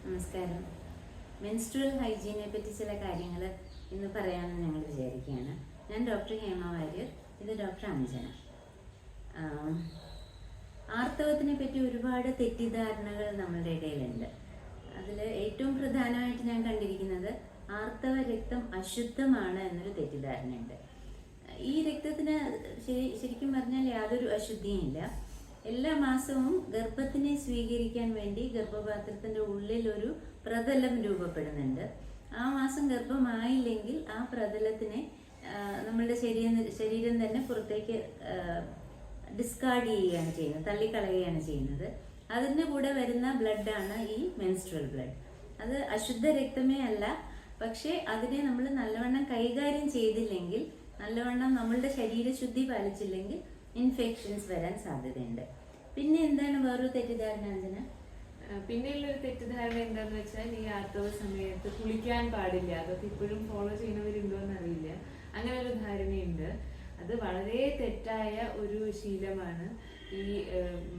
നമസ്കാരം. മെൻസ്ട്രുവൽ ഹൈജീനെ പറ്റി ചില കാര്യങ്ങൾ ഇന്ന് പറയാമെന്ന് ഞങ്ങൾ വിചാരിക്കുകയാണ്. ഞാൻ ഡോക്ടർ ഹേമ വാര്യർ, ഇത് ഡോക്ടർ അഞ്ജന. ആർത്തവത്തിനെ പറ്റി ഒരുപാട് തെറ്റിദ്ധാരണകൾ നമ്മളുടെ ഇടയിലുണ്ട്. അതിൽ ഏറ്റവും പ്രധാനമായിട്ട് ഞാൻ കണ്ടിരിക്കുന്നത് ആർത്തവ രക്തം അശുദ്ധമാണ് എന്നൊരു തെറ്റിദ്ധാരണയുണ്ട്. ഈ രക്തത്തിന് ശരിക്കും പറഞ്ഞാൽ യാതൊരു അശുദ്ധിയും ഇല്ല. എല്ലാ മാസവും ഗർഭത്തിനെ സ്വീകരിക്കാൻ വേണ്ടി ഗർഭപാത്രത്തിൻ്റെ ഉള്ളിൽ ഒരു പ്രതലം രൂപപ്പെടുന്നുണ്ട്. ആ മാസം ഗർഭമായില്ലെങ്കിൽ ആ പ്രതലത്തിനെ നമ്മളുടെ ശരീരം തന്നെ പുറത്തേക്ക് ഡിസ്കാർഡ് ചെയ്യുകയാണ് ചെയ്യുന്നത്, തള്ളിക്കളയുകയാണ് ചെയ്യുന്നത്. അതിൻ്റെ കൂടെ വരുന്ന ബ്ലഡാണ് ഈ മെൻസ്ട്രൽ ബ്ലഡ്. അത് അശുദ്ധ രക്തമേ അല്ല, പക്ഷേ അതിനെ നമ്മൾ നല്ലവണ്ണം കൈകാര്യം ചെയ്തില്ലെങ്കിൽ, നല്ലവണ്ണം നമ്മളുടെ ശരീരശുദ്ധി പാലിച്ചില്ലെങ്കിൽ ഇൻഫെക്ഷൻസ് വരാൻ സാധ്യതയുണ്ട്. പിന്നെ എന്താണ് വേറൊരു തെറ്റിദ്ധാരണ അഞ്ജന? പിന്നെയുള്ളൊരു തെറ്റിദ്ധാരണ എന്താന്ന് വെച്ചാൽ ഈ ആർത്തവ സമയത്ത് കുളിക്കാൻ പാടില്ല. അതൊക്കെ ഇപ്പോഴും ഫോളോ ചെയ്യുന്നവരുണ്ടോ എന്നറിയില്ല. അങ്ങനെ ഒരു ധാരണയുണ്ട്. അത് വളരെ തെറ്റായ ഒരു ശീലമാണ്. ഈ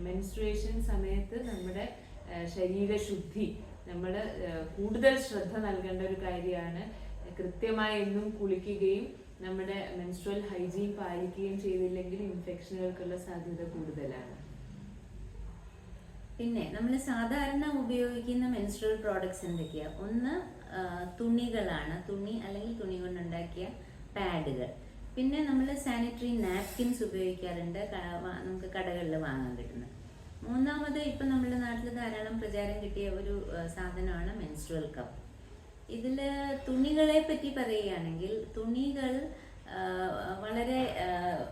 മെൻസ്ട്രുവേഷൻ സമയത്ത് നമ്മുടെ ശരീരശുദ്ധി നമ്മൾ കൂടുതൽ ശ്രദ്ധ നൽകേണ്ട ഒരു കാര്യമാണ്. കൃത്യമായി എന്നും കുളിക്കുകയും നമ്മുടെ മെൻസ്ട്രുവൽ ഹൈജീൻ പാലിക്കുകയും ചെയ്തില്ലെങ്കിൽ ഇൻഫെക്ഷനുകൾക്കുള്ള സാധ്യത കൂടുതലാണ്. പിന്നെ നമ്മൾ സാധാരണ ഉപയോഗിക്കുന്ന മെൻസ്ട്രുവൽ പ്രോഡക്ട്സ് എന്തൊക്കെയാണ്? ഒന്ന് തുണികളാണ്, തുണി അല്ലെങ്കിൽ തുണി കൊണ്ടുണ്ടാക്കിയ പാഡുകൾ. പിന്നെ നമ്മൾ സാനിറ്ററി നാപ്കിൻസ് ഉപയോഗിക്കാറുണ്ട്, നമുക്ക് കടകളിൽ വാങ്ങാൻ കിട്ടുന്നത്. മൂന്നാമത് ഇപ്പം നമ്മുടെ നാട്ടിൽ ധാരാളം പ്രചാരം കിട്ടിയ ഒരു സാധനമാണ് മെൻസ്ട്രുവൽ കപ്പ്. ഇതിൽ തുണികളെ പറ്റി പറയുകയാണെങ്കിൽ തുണികൾ വളരെ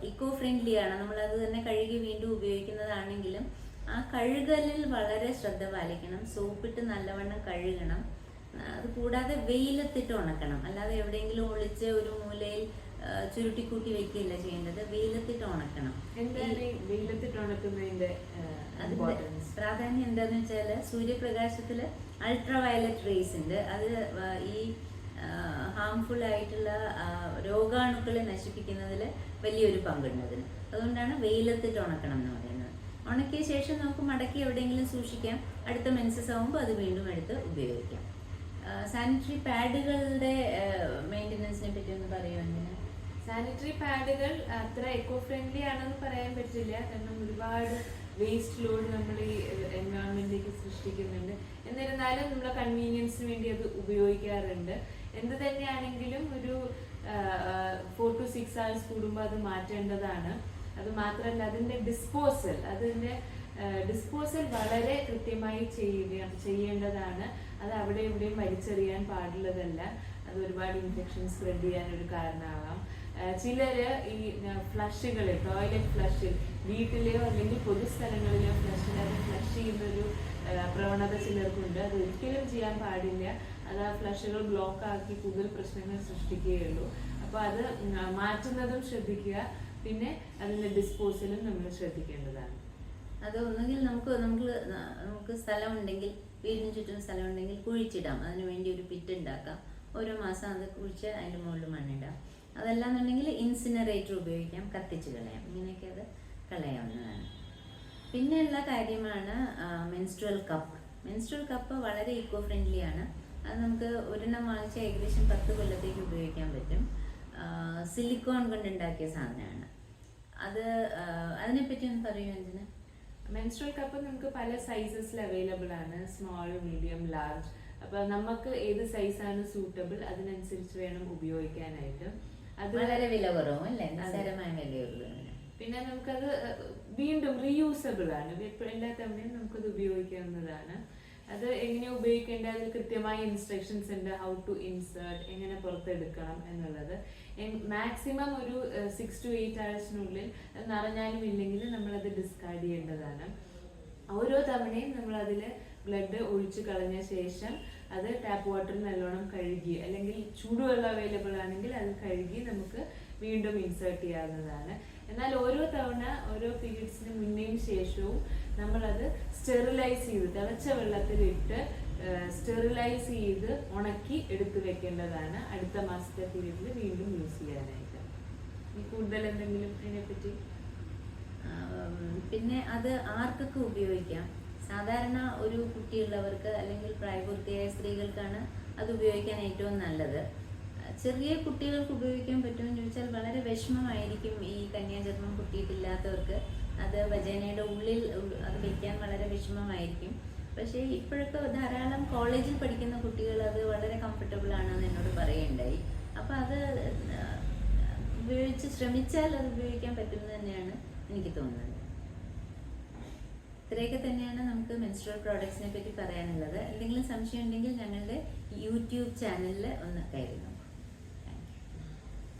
ഇക്കോ ഫ്രണ്ട്ലി ആണ്. നമ്മളത് തന്നെ കഴുകി വീണ്ടും ഉപയോഗിക്കുന്നതാണെങ്കിലും ആ കഴുകലിൽ വളരെ ശ്രദ്ധ പാലിക്കണം. സോപ്പിട്ട് നല്ലവണ്ണം കഴുകണം. അത് കൂടാതെ വെയിലത്തിട്ട് ഉണക്കണം. അല്ലാതെ എവിടെയെങ്കിലും ഒളിച്ച് ഒരു മൂലയിൽ ചുരുട്ടിക്കൂട്ടി വെക്കുകയല്ല ചെയ്യേണ്ടത്, വെയിലത്തിട്ട് ഉണക്കണം. വെയിലത്തിട്ട് ഉണക്കുന്നതിന്റെ അതിന്റെ പ്രാധാന്യം എന്താന്ന് വെച്ചാൽ സൂര്യപ്രകാശത്തിൽ അൾട്രാ വയലറ്റ് റേസ് ഉണ്ട്. അത് ഈ ഹാംഫുൾ ആയിട്ടുള്ള രോഗാണുക്കളെ നശിപ്പിക്കുന്നതിൽ വലിയൊരു പങ്കുണ്ട് അതിന്. അതുകൊണ്ടാണ് വെയിലത്തിട്ട് ഉണക്കണം എന്ന് പറയുന്നത്. ഉണക്കിയ ശേഷം നമുക്ക് മടക്കി എവിടെയെങ്കിലും സൂക്ഷിക്കാം. അടുത്ത മെൻസസ് ആകുമ്പോൾ അത് വീണ്ടും എടുത്ത് ഉപയോഗിക്കാം. സാനിറ്ററി പാഡുകളുടെ മെയിൻ്റനൻസിനെ പറ്റി ഒന്ന് പറയുമെങ്കിൽ, സാനിറ്ററി പാഡുകൾ അത്ര എക്കോ ഫ്രണ്ട്ലി ആണെന്ന് പറയാൻ പറ്റില്ല. കാരണം ഒരുപാട് വേസ്റ്റ് ലോഡ് നമ്മൾ ഈ എൻവയോൺമെന്റിലേക്ക് സൃഷ്ടിക്കുന്നുണ്ട്. എന്നിരുന്നാലും നമ്മളെ കൺവീനിയൻസിന് വേണ്ടി അത് ഉപയോഗിക്കാറുണ്ട്. എന്ത് തന്നെയാണെങ്കിലും ഒരു 4 to 6 hours കൂടുമ്പോൾ അത് മാറ്റേണ്ടതാണ്. അത് മാത്രമല്ല അതിന്റെ ഡിസ്പോസൽ വളരെ കൃത്യമായി ചെയ്യേണ്ടതാണ്. അത് അവിടെ ഇവിടെയും വലിച്ചെറിയാൻ പാടുള്ളതല്ല. അത് ഒരുപാട് ഇൻഫെക്ഷൻ സ്പ്രെഡ് ചെയ്യാൻ ഒരു കാരണമാകാം. ചിലര് ഈ ഫ്ലഷുകൾ, ടോയ്ലറ്റ് ഫ്ലഷ് വീട്ടിലെയോ അല്ലെങ്കിൽ പൊതുസ്ഥലങ്ങളിലെയോ ഫ്ലഷ് ചെയ്യുന്നൊരു പ്രവണത ചിലർക്കുണ്ട്. അത് ഒരിക്കലും ചെയ്യാൻ പാടില്ല. അത് ആ ഫ്ലഷുകൾ ബ്ലോക്ക് ആക്കി കൂടുതൽ പ്രശ്നങ്ങൾ സൃഷ്ടിക്കുകയുള്ളൂ. അപ്പോൾ അത് മാറ്റുന്നതും ശ്രദ്ധിക്കുക. പിന്നെ അതിന്റെ ഡിസ്പോസലും നമ്മൾ ശ്രദ്ധിക്കേണ്ടതാണ്. അത് ഒന്നുകിൽ നമുക്ക് സ്ഥലമുണ്ടെങ്കിൽ, വീടിന് ചുറ്റും സ്ഥലമുണ്ടെങ്കിൽ കുഴിച്ചിടാം. അതിനു വേണ്ടി ഒരു പിറ്റ് ഉണ്ടാക്കാം. ഓരോ മാസം അത് കുഴിച്ച് അതിൻ്റെ മുകളിൽ മണ്ണിടാം. അതല്ലാന്നുണ്ടെങ്കിൽ ഇൻസിനറേറ്റർ ഉപയോഗിക്കാം, കത്തിച്ച് കളയാം. ഇങ്ങനെയൊക്കെ അത് കളയാവുന്നതാണ്. പിന്നെയുള്ള കാര്യമാണ് മെൻസ്ട്രുവൽ കപ്പ്. മെൻസ്ട്രുവൽ കപ്പ് വളരെ ഇക്കോ ഫ്രണ്ട്ലി ആണ്. അത് നമുക്ക് ഒരെണ്ണം വാങ്ങിച്ച ഏകദേശം 10 കൊല്ലത്തേക്ക് ഉപയോഗിക്കാൻ പറ്റും. സിലിക്കോൺ കൊണ്ടുണ്ടാക്കിയ സാധനമാണ് അത്. അതിനെപ്പറ്റി ഒന്ന് പറയൂ അഞ്ജന. മെൻസ്ട്രുവൽ കപ്പ് നമുക്ക് പല സൈസസിൽ അവൈലബിൾ ആണ്, സ്മോൾ, മീഡിയം, ലാർജ്. അപ്പൊ നമുക്ക് ഏത് സൈസാണ് സൂട്ടബിൾ അതിനനുസരിച്ച് വേണം ഉപയോഗിക്കാനായിട്ട്. അത് വളരെ വില കുറവും അല്ലേ, നിസ്സാരമായ വിലയുള്ളൂ. പിന്നെ നമുക്കത് വീണ്ടും റീയൂസബിൾ ആണ്. എല്ലാ തവണയും നമുക്കത് ഉപയോഗിക്കാവുന്നതാണ്. അത് എങ്ങനെ ഉപയോഗിക്കേണ്ടത് അതിൽ കൃത്യമായ ഇൻസ്ട്രക്ഷൻസ് ഉണ്ട്. ഹൗ ടു ഇൻസേർട്ട്, എങ്ങനെ പുറത്തെടുക്കണം എന്നുള്ളത്. മാക്സിമം ഒരു 6 to 8 hours നിറഞ്ഞാലും ഇല്ലെങ്കിലും നമ്മളത് ഡിസ്കാർഡ് ചെയ്യേണ്ടതാണ്. ഓരോ തവണയും നമ്മൾ അതിൽ ബ്ലഡ് ഒഴിച്ചു കളഞ്ഞ ശേഷം അത് ടാപ്പ് വാട്ടറിൽ നല്ലോണം കഴുകി, അല്ലെങ്കിൽ ചൂടുവെള്ളം അവൈലബിൾ ആണെങ്കിൽ അത് കഴുകി നമുക്ക് വീണ്ടും ഇൻസേർട്ട് ചെയ്യാവുന്നതാണ്. എന്നാൽ ഓരോ തവണ ഓരോ പീരീഡ്സിന് മുന്നേയും ശേഷവും നമ്മളത് സ്റ്റെറിലൈസ് ചെയ്ത് തിളച്ച വെള്ളത്തിലിട്ട് സ്റ്റെറിലൈസ് ചെയ്ത് ഉണക്കി എടുത്തു വെക്കേണ്ടതാണ് അടുത്ത മാസത്തെ പീരീഡിൽ വീണ്ടും യൂസ് ചെയ്യാനായിട്ട്. കൂടുതൽ എന്തെങ്കിലും അതിനെപ്പറ്റി? പിന്നെ അത് ആർക്കൊക്കെ ഉപയോഗിക്കാം? സാധാരണ ഒരു കുട്ടിയുള്ളവർക്ക് അല്ലെങ്കിൽ പ്രായപൂർത്തിയായ സ്ത്രീകൾക്കാണ് അത് ഉപയോഗിക്കാൻ ഏറ്റവും നല്ലത്. ചെറിയ കുട്ടികൾക്ക് ഉപയോഗിക്കാൻ പറ്റുമെന്ന് ചോദിച്ചാൽ വളരെ വിഷമമായിരിക്കും. ഈ കന്യാചർമ്മം പൊട്ടിയിട്ടില്ലാത്തവർക്ക് അത് വജൈനയുടെ ഉള്ളിൽ അത് വെക്കാൻ വളരെ വിഷമമായിരിക്കും. പക്ഷേ ഇപ്പോഴൊക്കെ ധാരാളം കോളേജിൽ പഠിക്കുന്ന കുട്ടികൾ അത് വളരെ കംഫർട്ടബിൾ ആണെന്ന് എന്നോട് പറയുകയുണ്ടായി. അപ്പം അത് ഉപയോഗിച്ച് ശ്രമിച്ചാൽ അത് ഉപയോഗിക്കാൻ പറ്റുമെന്ന് തന്നെയാണ് എനിക്ക് തോന്നുന്നത്. ഇത്രയൊക്കെ തന്നെയാണ് നമുക്ക് മെൻസ്ട്രുവൽ പ്രോഡക്ട്സിനെ പറ്റി പറയാനുള്ളത്. എന്തെങ്കിലും സംശയം ഉണ്ടെങ്കിൽ ഞങ്ങളുടെ യൂട്യൂബ് ചാനലിൽ ഒന്ന് കയറി നോക്കാം.